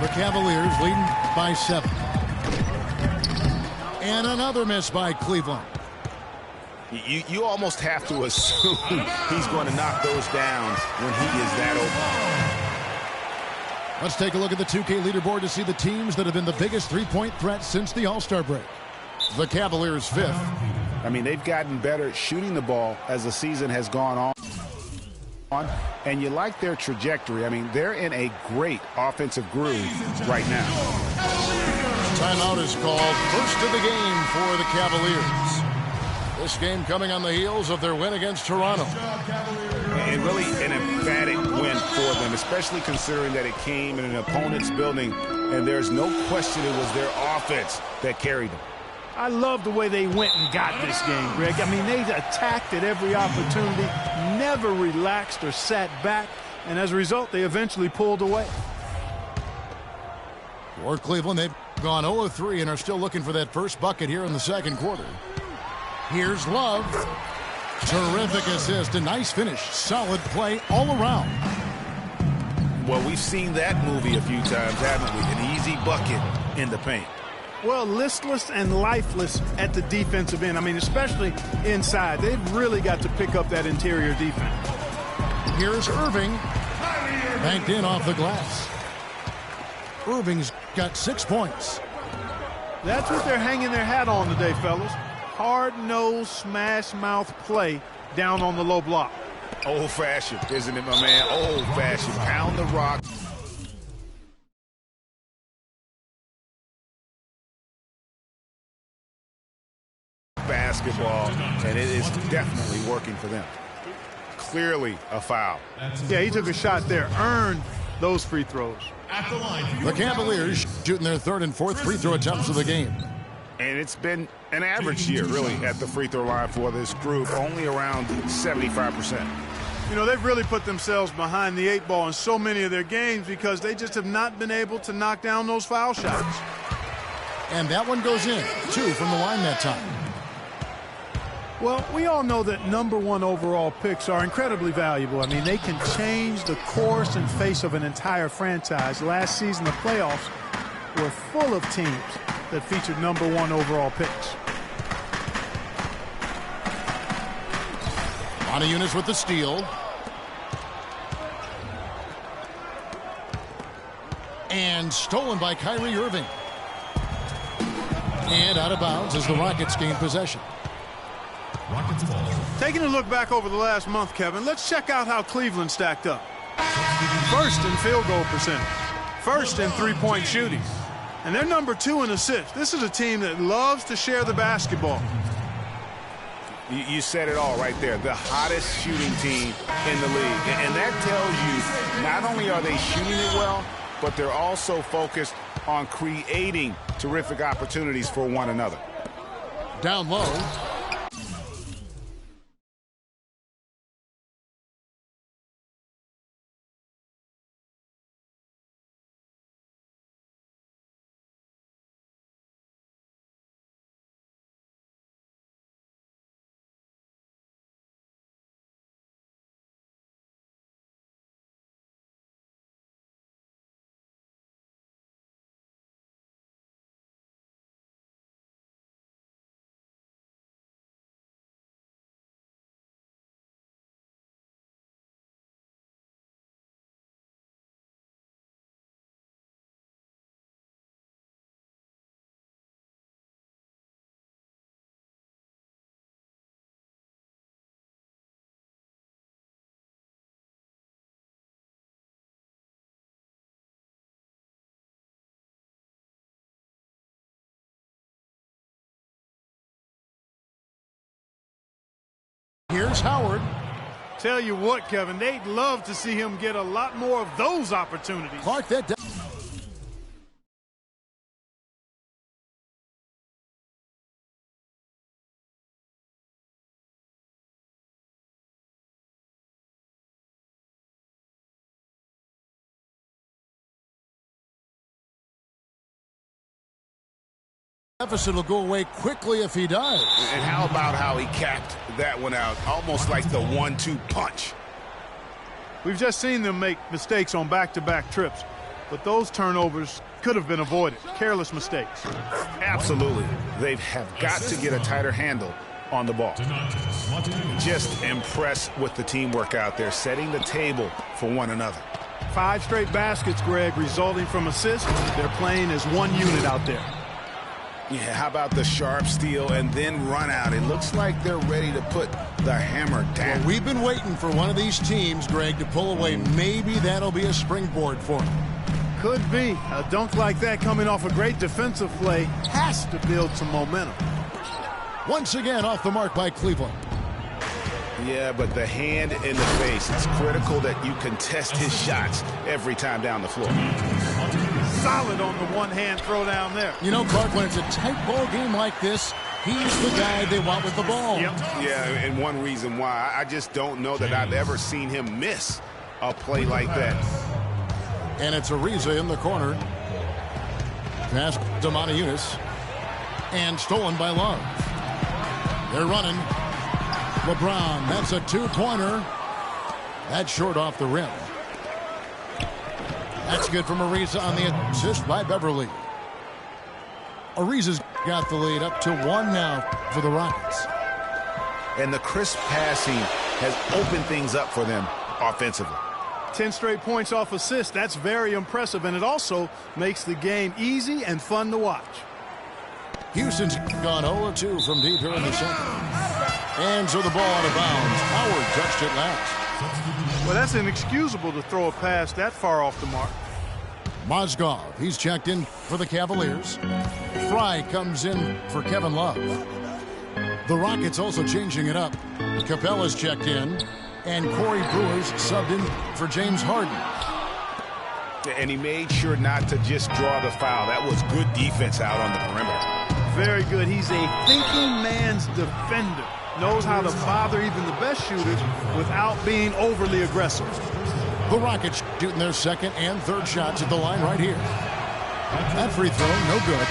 The Cavaliers leading by 7. And another miss by Cleveland. You almost have to assume he's going to knock those down when he is that open. Let's take a look at the 2K leaderboard to see the teams that have been the biggest three-point threat since the All-Star break. The Cavaliers 5th. I mean, they've gotten better at shooting the ball as the season has gone on. And you like their trajectory. I mean, they're in a great offensive groove right now. Timeout is called. First of the game for the Cavaliers. This game coming on the heels of their win against Toronto. And really an emphatic win for them, especially considering that it came in an opponent's building, and there's no question it was their offense that carried them. I love the way they went and got this game, Greg. I mean, they attacked at every opportunity, never relaxed or sat back, and as a result, they eventually pulled away. For Cleveland, they've gone 0 of 3 and are still looking for that first bucket here in the second quarter. Here's Love. Terrific assist, a nice finish. Solid play all around. Well, we've seen that movie a few times, haven't we? An easy bucket in the paint. Well, listless and lifeless at the defensive end. I mean, especially inside. They've really got to pick up that interior defense. Here's Irving. Banked in off the glass. Irving's got 6 points. That's what they're hanging their hat on today, fellas. Hard-nosed, smash-mouth play down on the low block. Old-fashioned, isn't it, my man? Old-fashioned. Pound the rock. Basketball, and it is definitely working for them. Clearly a foul. Yeah, he took a shot there, earned those free throws. The Cavaliers shooting their third and fourth free throw attempts of the game. And it's been an average year, really, at the free throw line for this group, only around 75%. You know, they've really put themselves behind the 8 ball in so many of their games because they just have not been able to knock down those foul shots. And that one goes in. 2 from the line that time. Well, we all know that #1 overall picks are incredibly valuable. I mean, they can change the course and face of an entire franchise. Last season, the playoffs were full of teams that featured #1 overall picks. Montezumas with the steal. And stolen by Kyrie Irving. And out of bounds as the Rockets gain possession. Taking a look back over the last month, Kevin, let's check out how Cleveland stacked up. First in field goal percentage. First in three-point shooting. And they're #2 in assists. This is a team that loves to share the basketball. You said it all right there. The hottest shooting team in the league. And that tells you not only are they shooting it well, but they're also focused on creating terrific opportunities for one another. Down low. Here's Howard. Tell you what, Kevin, they'd love to see him get a lot more of those opportunities. Clark that down. Deficit will go away quickly if he does. And how about how he capped that one out, almost like the 1-2 punch. We've just seen them make mistakes on back-to-back trips, but those turnovers could have been avoided. Careless mistakes. Absolutely. They have got to get a tighter handle on the ball. Just impressed with the teamwork out there, setting the table for one another. 5 straight baskets, Greg, resulting from assists. They're playing as one unit out there. Yeah, how about the sharp steal and then run out? It looks like they're ready to put the hammer down. Well, we've been waiting for one of these teams, Greg, to pull away. Maybe that'll be a springboard for them. Could be. A dunk like that coming off a great defensive play has to build some momentum. Once again, off the mark by Cleveland. Yeah, but the hand in the face, it's critical that you contest his shots every time down the floor. Solid on the one-hand throw down there. You know, Clark, when it's a tight ball game like this, he's the guy they want with the ball. Yep. Yeah, and one reason why, I just don't know that I've ever seen him miss a play like that. And it's Ariza in the corner. Pass to Montejunas. And stolen by Love. They're running. LeBron, that's a 2-pointer. That's short off the rim. That's good from Ariza on the assist by Beverly. Ariza's got the lead up to 1 now for the Rockets. And the crisp passing has opened things up for them offensively. 10 straight points off assist. That's very impressive, and it also makes the game easy and fun to watch. Houston's gone 0-2 from deep here in the second. And so the ball out of bounds. Howard touched it last. Well, that's inexcusable to throw a pass that far off the mark. Mozgov, he's checked in for the Cavaliers. Fry comes in for Kevin Love. The Rockets also changing it up. Capella's checked in. And Corey Brewer's subbed in for James Harden. And he made sure not to just draw the foul. That was good defense out on the perimeter. Very good. He's a thinking man's defender. Knows how to bother even the best shooters without being overly aggressive. The Rockets shooting their second and third shots at the line right here. That free throw, no good.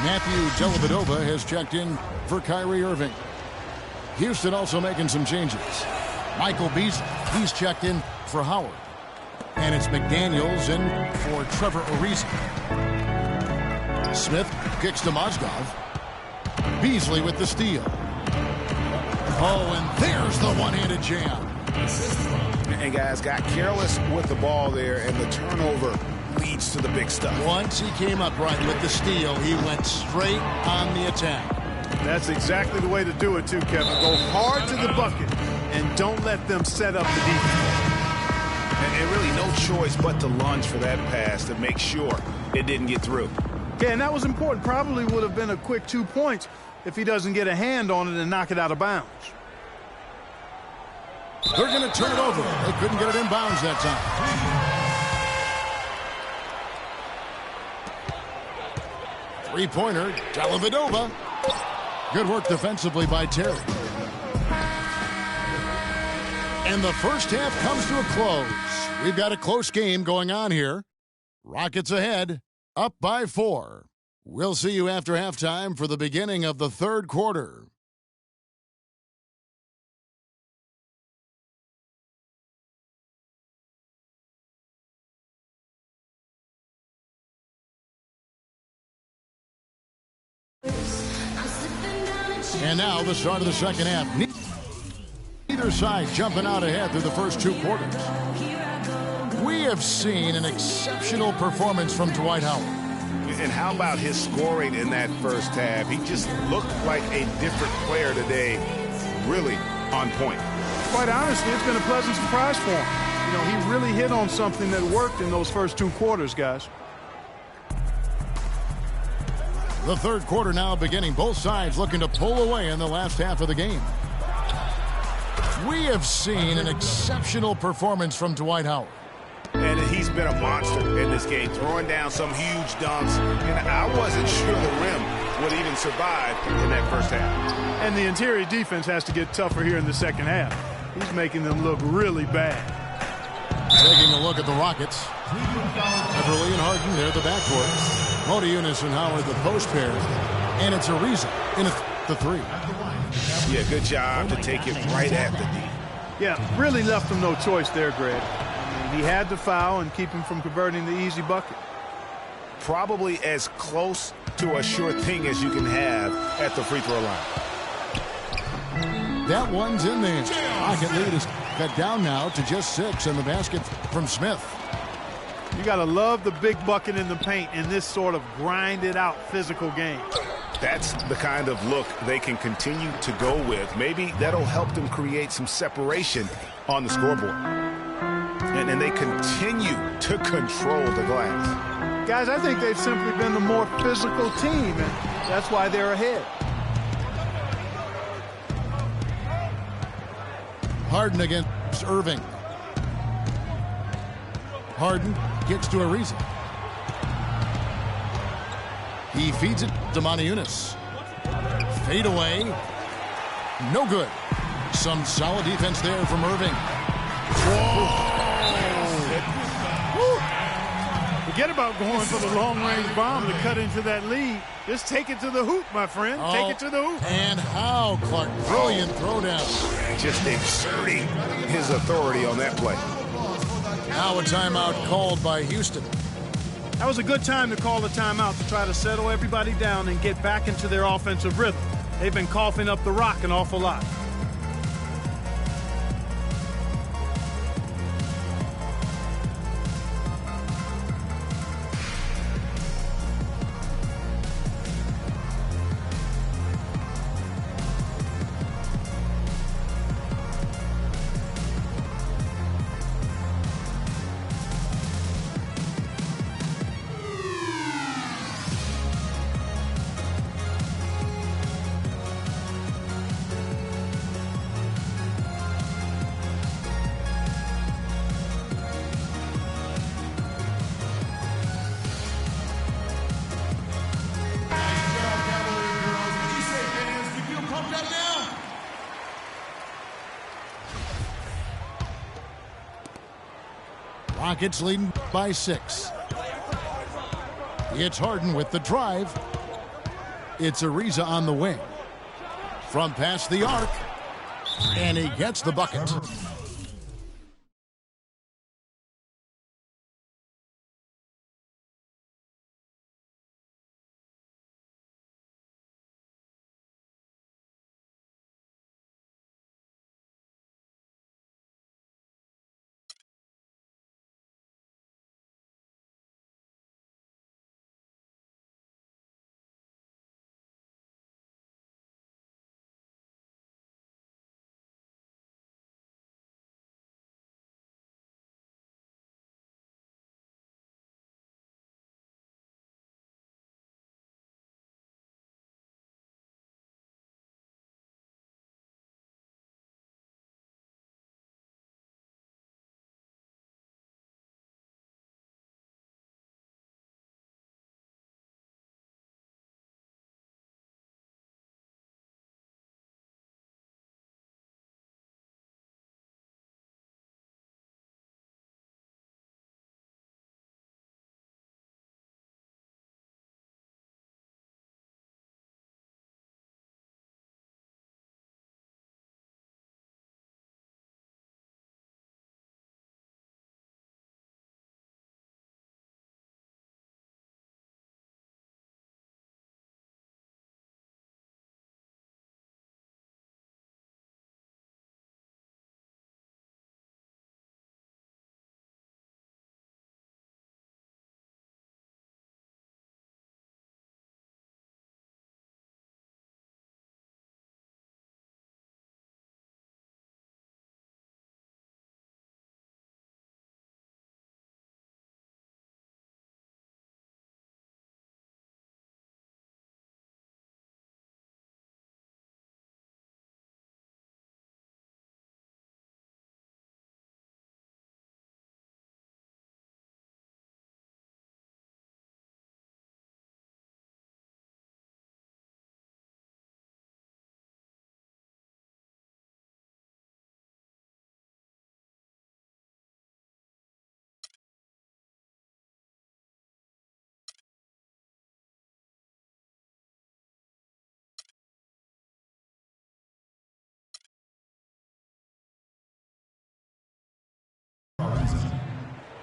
Matthew Dellavedova has checked in for Kyrie Irving. Houston also making some changes. Michael Beasley, he's checked in for Howard. And it's McDaniels in for Trevor Ariza. Smith kicks to Mozgov. Beasley with the steal. Oh, and there's the one-handed jam. And guys got careless with the ball there, and the turnover leads to the big stuff. Once he came up right with the steal, he went straight on the attack. That's exactly the way to do it, too, Kevin. Go hard to the bucket and don't let them set up the defense. And really no choice but to lunge for that pass to make sure it didn't get through. Yeah, and that was important. Probably would have been a quick 2 points if he doesn't get a hand on it and knock it out of bounds. They're going to turn it over. They couldn't get it in bounds that time. Three-pointer, Dellavedova. Good work defensively by Terry. And the first half comes to a close. We've got a close game going on here. Rockets ahead, up by 4. We'll see you after halftime for the beginning of the third quarter. And now the start of the second half. Neither side jumping out ahead through the first 2 quarters. We have seen an exceptional performance from Dwight Howard. And how about his scoring in that first half? He just looked like a different player today. Really on point. Quite honestly, it's been a pleasant surprise for him. You know, he really hit on something that worked in those first 2 quarters, guys. The third quarter now beginning. Both sides looking to pull away in the last half of the game. We have seen an exceptional performance from Dwight Howard. And he's been a monster in this game, throwing down some huge dunks. And I wasn't sure the rim would even survive in that first half. And the interior defense has to get tougher here in the second half. He's making them look really bad. Taking a look at the Rockets. Beverly and Harden, they're the backcourt. Montejunas and Howard, the post pair. And it's Ariza in the 3. Yeah, good job to take it right at the D. Yeah, really left him no choice there, Greg. He had to foul and keep him from converting the easy bucket. probably as close to a sure thing as you can have at the free throw line. That one's in there. Rocket lead is cut down now to just 6, and the basket from Smith. You got to love the big bucket in the paint in this sort of grind-it-out physical game. That's the kind of look they can continue to go with. Maybe that'll help them create some separation on the scoreboard. And they continue to control the glass. Guys, I think they've simply been the more physical team, and that's why they're ahead. Harden against Irving. Harden gets to Ariza. He feeds it to Moniunas. Fade away. No good. Some solid defense there from Irving. Forget about going for the long-range bomb to cut into that lead. Just take it to the hoop, my friend. Take it to the hoop. And how, Clark. Brilliant throwdown. Just exerting his authority on that play. Now a timeout called by Houston. That was a good time to call a timeout to try to settle everybody down and get back into their offensive rhythm. They've been coughing up the rock an awful lot. Rockets leading by 6. It's Harden with the drive. It's Ariza on the wing. From past the arc. And he gets the bucket.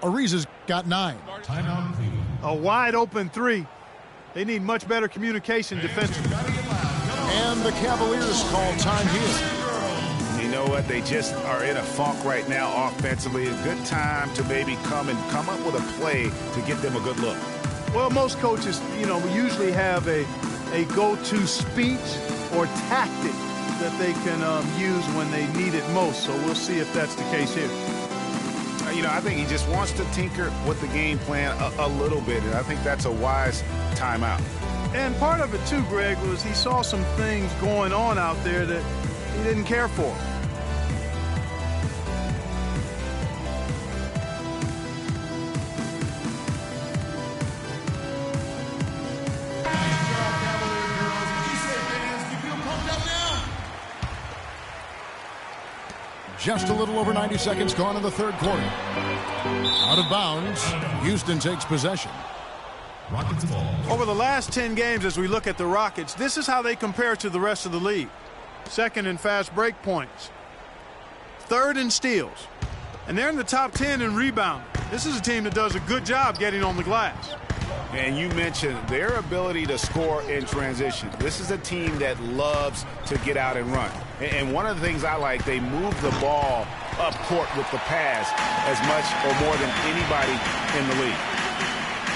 Ariza's got 9. Timeout, please. a wide open three. They need much better communication defensively. And the Cavaliers call time here. You know what? They just are in a funk right now offensively. A good time to maybe come up with a play to get them a good look. Well, most coaches, usually have a go-to speech or tactic that they can use when they need it most. So we'll see if that's the case here. I think he just wants to tinker with the game plan a little bit, and I think that's a wise timeout. And part of it, too, Greg, was he saw some things going on out there that he didn't care for. Just a little over 90 seconds gone in the third quarter. Out of bounds. Houston takes possession. Rockets ball. Over the last 10 games, as we look at the Rockets, this is how they compare to the rest of the league. Second in fast break points. Third in steals. And they're in the top 10 in rebounding. This is a team that does a good job getting on the glass. And you mentioned their ability to score in transition. This is a team that loves to get out and run. And one of the things I like, they move the ball up court with the pass as much or more than anybody in the league.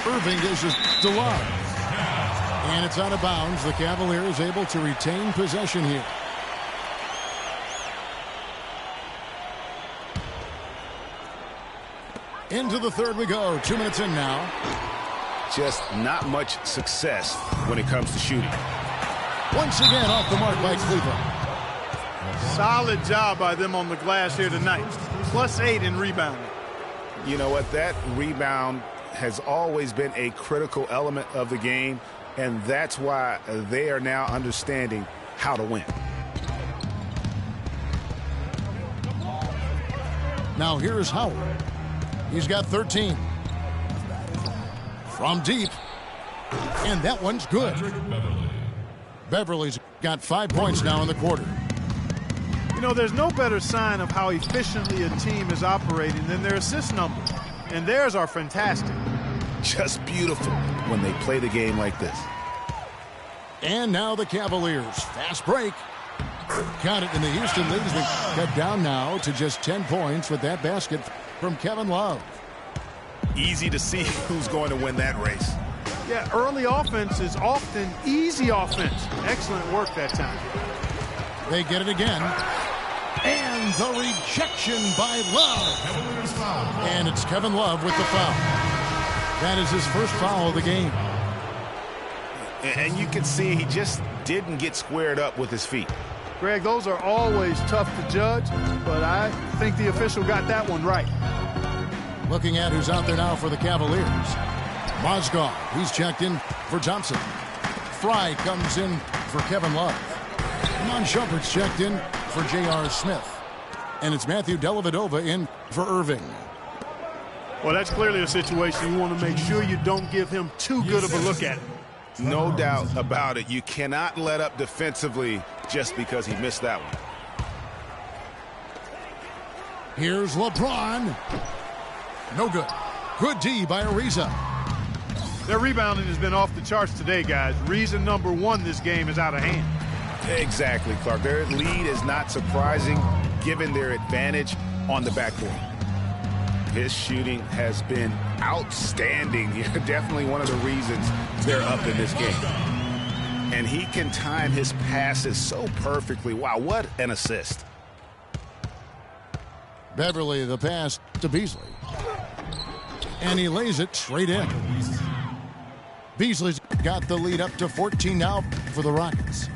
Irving dishes to Love. And it's out of bounds. The Cavaliers able to retain possession here. Into the third we go. 2 minutes in now. Just not much success when it comes to shooting. Once again off the mark by Cleveland. Solid job by them on the glass here tonight. +8 in rebounding. You know what? That rebound has always been a critical element of the game, and that's why they are now understanding how to win. Now here's Howard. He's got 13. From deep. And that one's good. Beverly's got 5 points now in the quarter. There's no better sign of how efficiently a team is operating than their assist numbers. And theirs are fantastic. Just beautiful when they play the game like this. And now the Cavaliers. Fast break. Count it in the Houston leads. They cut down now to just 10 points with that basket from Kevin Love. Easy to see who's going to win that race. Yeah, early offense is often easy offense. Excellent work that time. They get it again. And the rejection by Love. And it's Kevin Love with the foul. That is his first foul of the game. And you can see he just didn't get squared up with his feet. Greg, those are always tough to judge, but I think the official got that one right. Looking at who's out there now for the Cavaliers. Mozgov, he's checked in for Thompson. Fry comes in for Kevin Love. Iman Shumpert's checked in for J.R. Smith. And it's Matthew Dellavedova in for Irving. Well, that's clearly a situation you want to make sure you don't give him too good of a look at it. No doubt about it. You cannot let up defensively just because he missed that one. Here's LeBron. No good. Good D by Ariza. Their rebounding has been off the charts today, guys. Reason number one, this game is out of hand. Exactly, Clark. Their lead is not surprising given their advantage on the backcourt. His shooting has been outstanding. Definitely one of the reasons they're up in this game. And he can time his passes so perfectly. Wow, what an assist. Beverly, the pass to Beasley. And he lays it straight in. Beasley's got the lead up to 14 now for the Rockets.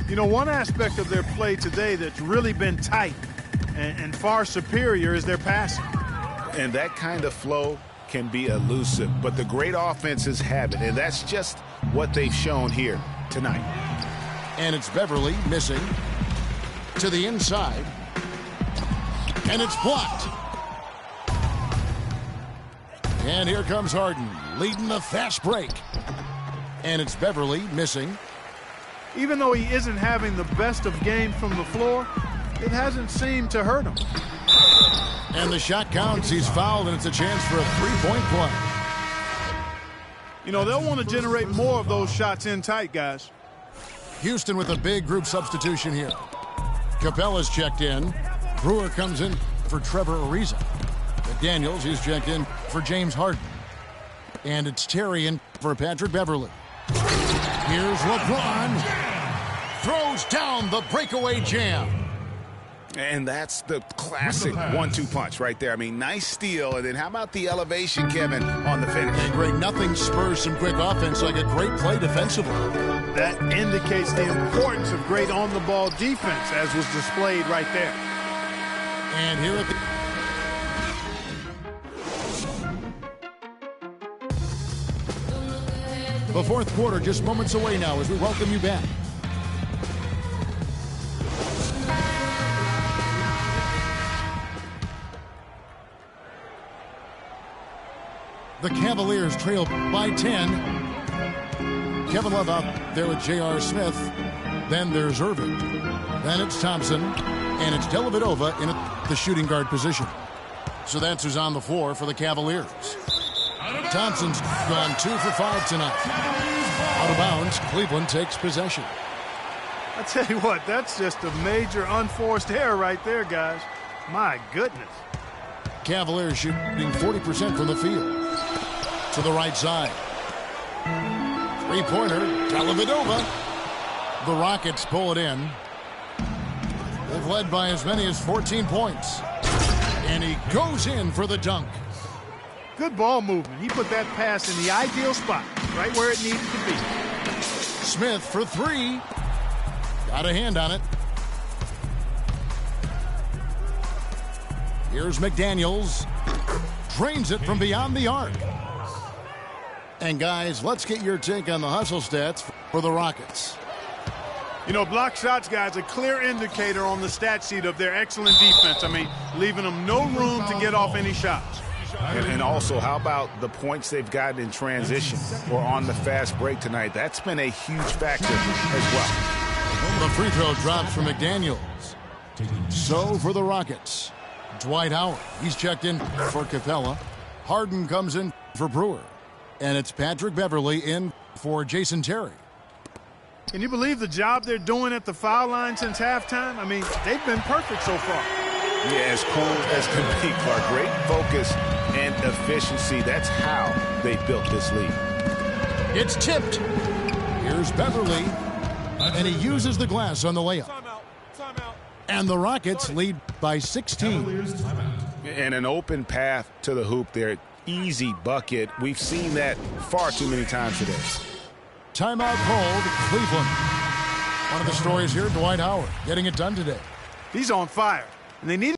One aspect of their play today that's really been tight and far superior is their passing. And that kind of flow can be elusive, but the great offenses have it, and that's just what they've shown here tonight. And it's Beverly missing to the inside, and it's blocked. And here comes Harden leading the fast break, and it's Beverly missing. Even though he isn't having the best of games from the floor, it hasn't seemed to hurt him. And the shot counts. He's fouled, and it's a chance for a three-point play. You know, they'll want to generate more of those shots in tight, guys. Houston with a big group substitution here. Capella's checked in. Brewer comes in for Trevor Ariza. Daniels, he's checked in for James Harden. And it's Terry in for Patrick Beverley. Here's LeBron. Throws down the breakaway jam. And that's the classic 1-2 punch right there. I mean, nice steal. And then how about the elevation, Kevin, on the finish? And great, nothing spurs some quick offense like a great play defensively. That indicates the importance of great on-the-ball defense, as was displayed right there. And here at the fourth quarter, just moments away now as we welcome you back. The Cavaliers trail by 10. Kevin Love out there with J.R. Smith. Then there's Irving. Then it's Thompson. And it's Dellavedova in the shooting guard position. So that's who's on the floor for the Cavaliers. Thompson's gone 2 for 5 tonight. Out of bounds, Cleveland takes possession. I tell you what, that's just a major unforced error right there, guys. My goodness. Cavaliers shooting 40% from the field. To the right side. Three-pointer, Dellavedova. The Rockets pull it in. They've led by as many as 14 points. And he goes in for the dunk. Good ball movement. He put that pass in the ideal spot, right where it needed to be. Smith for 3. Got a hand on it. Here's McDaniels. Drains it from beyond the arc. And guys, let's get your take on the hustle stats for the Rockets. You know, block shots, guys, a clear indicator on the stat sheet of their excellent defense. I mean, leaving them no room to get off any shots. And also, how about the points they've gotten in transition or on the fast break tonight? That's been a huge factor as well. The free throw drops for McDaniels. So for the Rockets, Dwight Howard. He's checked in for Capella. Harden comes in for Brewer. And it's Patrick Beverley in for Jason Terry. Can you believe the job they're doing at the foul line since halftime? I mean, they've been perfect so far. Yeah, as cool as can be, Clark. Great focus and efficiency. That's how they built this lead. It's tipped. Here's Beverley. And he uses the glass on the layup. Timeout. And the Rockets lead by 16. And an open path to the hoop there. Easy bucket. We've seen that far too many times today. Timeout called, Cleveland. One of the stories here, Dwight Howard getting it done today. He's on fire. And they need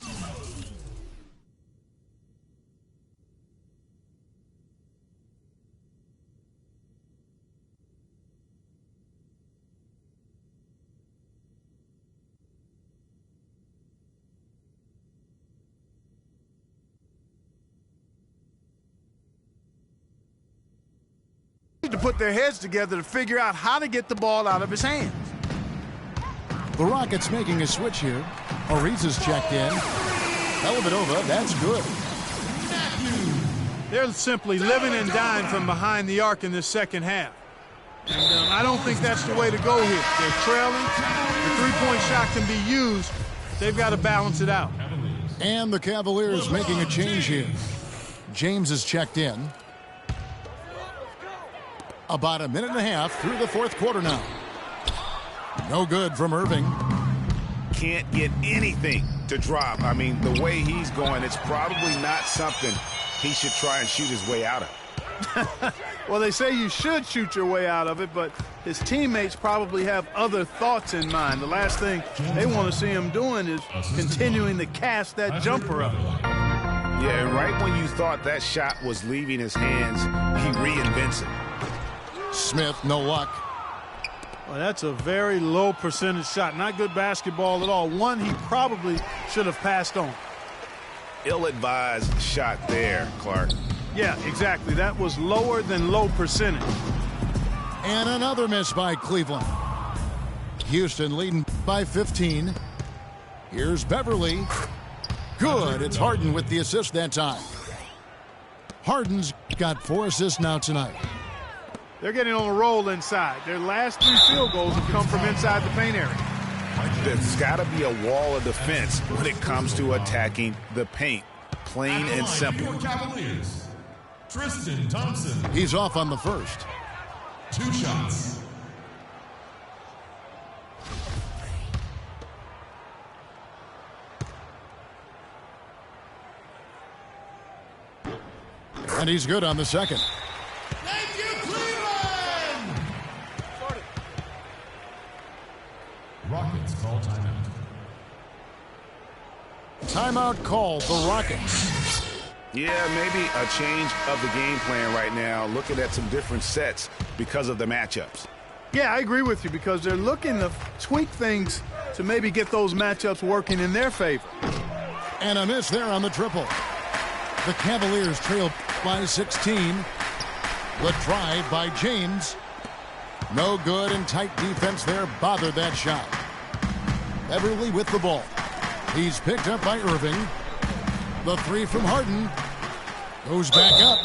to put their heads together to figure out how to get the ball out of his hands. The Rockets making a switch here. Ariza's checked in. Dellavedova, that's good. They're simply living and dying from behind the arc in this second half. And I don't think that's the way to go here. They're trailing. The three-point shot can be used. They've got to balance it out. And the Cavaliers making a change here. James is checked in. About a minute and a half through the fourth quarter now. No good from Irving. Can't get anything to drop. I mean, the way he's going, it's probably not something he should try and shoot his way out of. Well, they say you should shoot your way out of it, but his teammates probably have other thoughts in mind. The last thing they want to see him doing is continuing to cast that jumper up. Yeah, and right when you thought that shot was leaving his hands, he reinvents it. Smith, no luck. Well, that's a very low percentage shot. Not good basketball at all. One he probably should have passed on. Ill-advised shot there, Clark. Yeah, exactly. That was lower than low percentage. And another miss by Cleveland. Houston leading by 15. Here's Beverley. Good. It's Harden with the assist that time. Harden's got 4 assists now tonight. They're getting on a roll inside. Their last 3 field goals have come from inside the paint area. There's got to be a wall of defense when it comes to attacking the paint. Plain and simple. Tristan Thompson. He's off on the first. 2 shots. And he's good on the second. Thank you, Cleveland! Rockets call timeout. Timeout called the Rockets. Yeah, maybe a change of the game plan right now, looking at some different sets because of the matchups. Yeah, I agree with you because they're looking to tweak things to maybe get those matchups working in their favor. And a miss there on the triple. The Cavaliers trail by 16. The drive by James. No good, and tight defense there bothered that shot. Beverly with the ball. He's picked up by Irving. The 3 from Harden goes back up.